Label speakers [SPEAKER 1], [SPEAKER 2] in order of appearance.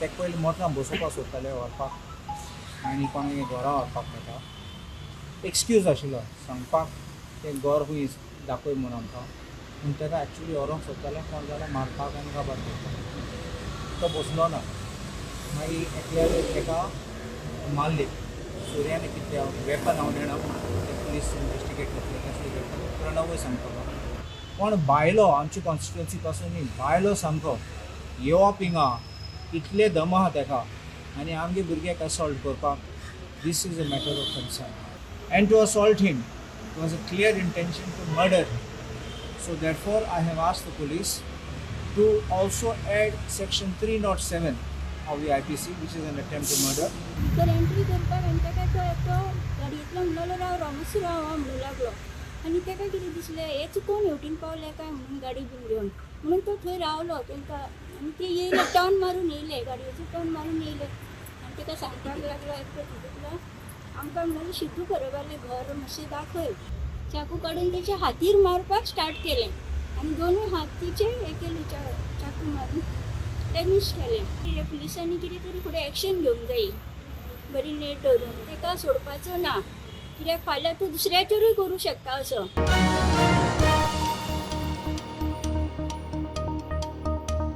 [SPEAKER 1] तेका पयलीं मोतां बसोवपाक सोदताले व्हरपाक आनी कोणागे घरा व्हरपाक मेळटा एक्सक्यूज आशिल्लो सांगपाक तें घर खूंय दाखय म्हणून आमकां पूण तेका एक्चुली व्हरोंक सोदताले कोण जाल्यार मारपाक आनी काबार करपाक तो बसलो ना मागीर एकल्यार तेका मारली सूर्यान कितें वेपन हांव नेणा पुलीस इन्वेस्टिगेट करतले प्रणवय सांगतालो पण भायलो आमची कॉन्स्टिट्युएन्सी पासून भायलो सामको येवप हिंगा इतले दम आहा तेका आनी आमगे भुरग्याक असॉल्ट करपाक this is a matter of concern and to assault him it was a clear intention to murder so therefore I have asked the police to also add section 307 of the IPC, which is an attempt to murder.
[SPEAKER 2] तर entry करपाक आनी ताका तो एकटो गाडयेंतलो म्हणलो राव rhombus राव म्हणू लागलो आनी ताका कितें दिसलें हे चुकोवन हेवटेन पावले काय म्हणून गाडी बीन घेवन म्हणून तो थंय रावलो तांकां आनी ते येयले टर्न मारून येयले गाडयेचो टर्न मारून येयले आनी ताका सांगपाक लागलो एकटो तितूंतलो आमकां म्हणलें शितू खरेबारलें घर मातशें दाखय चाकू काडून तेच्या हातीर मारपाक स्टार्ट केलें आनी दोनूय हात तिचे हे केले चाकू मारून डॅमेज केलें पुलिसांनी कितें तरी फुडें एक्शन घेवंक जायी बरी नेट धरून ताका सोडपाचो ना कित्याक फाल्यां तूं दुसऱ्याचेरूय करूं शकता असो